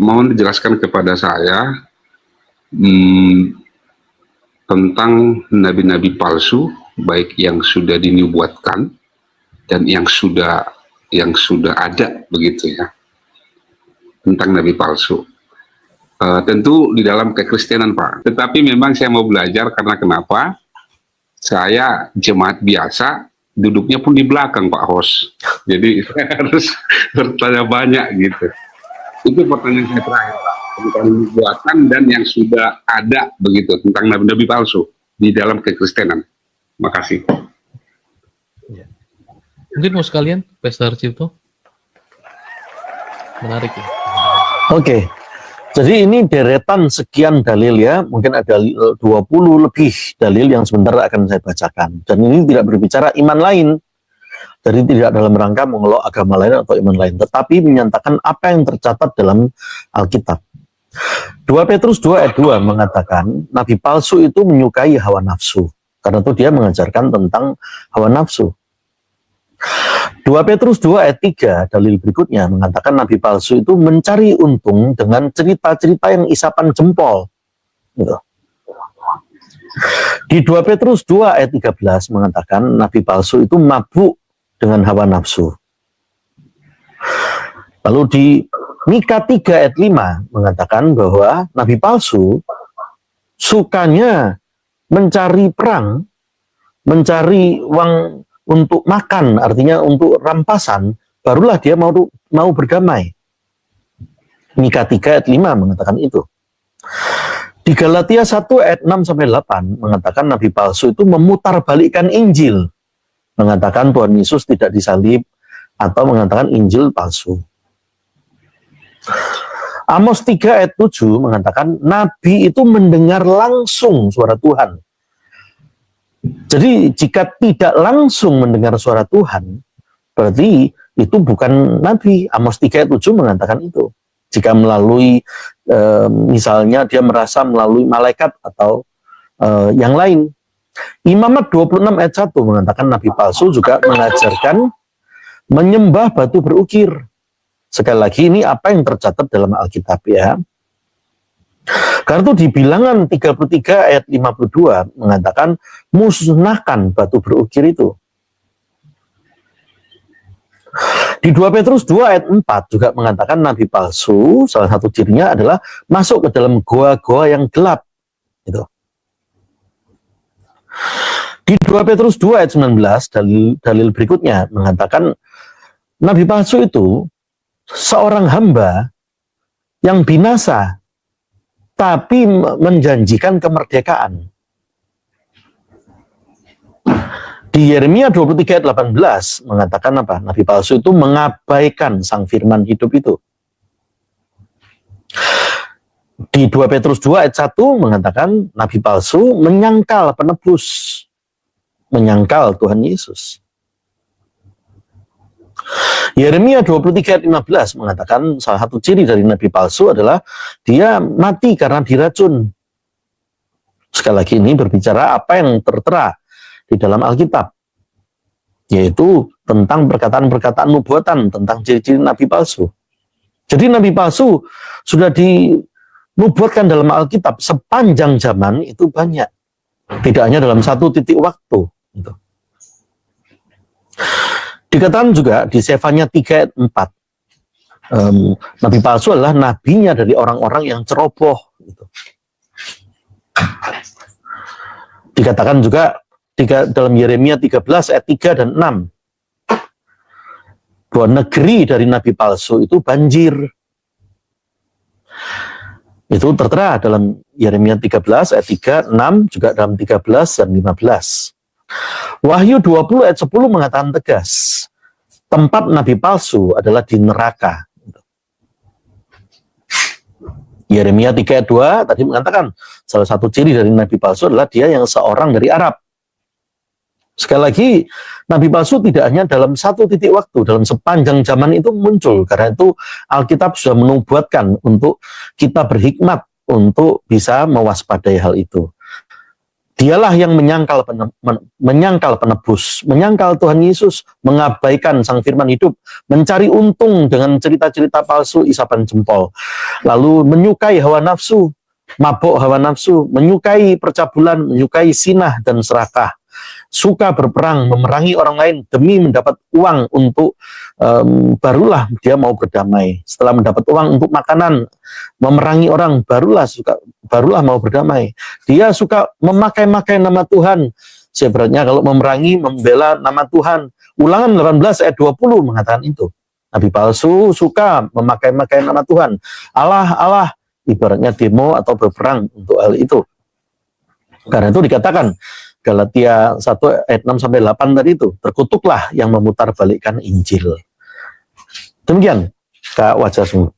Mohon dijelaskan kepada saya tentang nabi-nabi palsu, baik yang sudah dinubuatkan dan yang sudah ada begitu ya, tentang nabi palsu. Tentu di dalam kekristenan Pak, tetapi memang saya mau belajar karena kenapa? Saya jemaat biasa, duduknya pun di belakang Pak Host, jadi saya harus bertanya banyak gitu. Itu pertanyaan saya terakhir Pak, tentang nubuatan dan yang sudah ada begitu, tentang nabi-nabi palsu di dalam kekristenan. Makasih. Mungkin mau sekalian, Pastor Cipto? Menarik ya. Oke. Jadi ini deretan sekian dalil ya, mungkin ada 20 lebih dalil yang sebentar akan saya bacakan. Dan ini tidak berbicara iman lain, jadi tidak dalam rangka mengelok agama lain atau iman lain, tetapi menyatakan apa yang tercatat dalam Alkitab. 2 Petrus 2 ayat 2 mengatakan, nabi palsu itu menyukai hawa nafsu, karena itu dia mengajarkan tentang hawa nafsu. 2 Petrus 2 ayat 3 dalil berikutnya mengatakan nabi palsu itu mencari untung dengan cerita-cerita yang isapan jempol gitu. Di 2 Petrus 2 ayat 13 mengatakan nabi palsu itu mabuk dengan hawa nafsu. Lalu di Mika 3 ayat 5 mengatakan bahwa nabi palsu sukanya mencari perang, mencari uang untuk makan, artinya untuk rampasan, barulah dia mau berdamai. Mika 3 ayat 5 mengatakan itu. Di Galatia 1 ayat 6-8 mengatakan nabi palsu itu memutarbalikkan Injil, mengatakan Tuhan Yesus tidak disalib, atau mengatakan Injil palsu. Amos 3 ayat 7 mengatakan nabi itu mendengar langsung suara Tuhan. Jadi jika tidak langsung mendengar suara Tuhan, berarti itu bukan nabi. Amos 3 ayat 7 mengatakan itu. Jika melalui misalnya dia merasa melalui malaikat atau yang lain. Imamat 26 ayat 1 mengatakan nabi palsu juga mengajarkan menyembah batu berukir. Sekali lagi ini apa yang tercatat dalam Alkitab ya. Karena itu di Bilangan 33 ayat 52 mengatakan musnahkan batu berukir itu. Di 2 Petrus 2 ayat 4 juga mengatakan nabi palsu salah satu cirinya adalah masuk ke dalam goa-goa yang gelap. Gitu. Di 2 Petrus 2 ayat 19 dalil berikutnya mengatakan nabi palsu itu seorang hamba yang binasa tapi menjanjikan kemerdekaan. Di Yeremia 23 ayat 18 mengatakan apa? Nabi palsu itu mengabaikan sang firman hidup itu. Di 2 Petrus 2 ayat 1 mengatakan nabi palsu menyangkal penebus, menyangkal Tuhan Yesus. Yeremia 23 ayat 15 mengatakan salah satu ciri dari nabi palsu adalah dia mati karena diracun. Sekali lagi ini berbicara apa yang tertera di dalam Alkitab, yaitu tentang perkataan-perkataan nubuatan tentang ciri-ciri nabi palsu. Jadi nabi palsu sudah dinubuatkan dalam Alkitab sepanjang zaman itu banyak, tidak hanya dalam satu titik waktu. Gitu. Dikatakan juga di Sefanya 3 ayat 4, nabi palsu adalah nabinya dari orang-orang yang ceroboh. Gitu. Dikatakan juga dalam Yeremia 13 ayat 3 dan 6, bahwa negeri dari nabi palsu itu banjir. Itu tertera dalam Yeremia 13 ayat 3, 6, juga dalam 13 dan 15. Wahyu 20 ayat 10 mengatakan tegas, tempat nabi palsu adalah di neraka. Yeremia 3 ayat 2 tadi mengatakan salah satu ciri dari nabi palsu adalah dia yang seorang dari Arab. Sekali lagi, nabi palsu tidak hanya dalam satu titik waktu, dalam sepanjang zaman itu muncul. Karena itu Alkitab sudah menubuatkan untuk kita berhikmat untuk bisa mewaspadai hal itu. Dialah yang menyangkal penebus, menyangkal Tuhan Yesus, mengabaikan Sang Firman hidup, mencari untung dengan cerita-cerita palsu isapan jempol, lalu menyukai hawa nafsu, mabuk hawa nafsu, menyukai percabulan, menyukai sinah dan serakah, suka berperang, memerangi orang lain demi mendapat uang untuk barulah dia mau berdamai. Setelah mendapat uang untuk makanan, memerangi orang, barulah mau berdamai. Dia suka memakai-makai nama Tuhan. Sebenarnya kalau memerangi, membela nama Tuhan. Ulangan 18 ayat 20 mengatakan itu. Nabi palsu suka memakai-makai nama Tuhan. Allah, ibaratnya demo atau berperang untuk hal itu. Karena itu dikatakan Galatia 1 ayat 6 sampai 8 tadi itu, terkutuklah yang memutarbalikkan Injil. Demikian Kak Wajah Sungguh.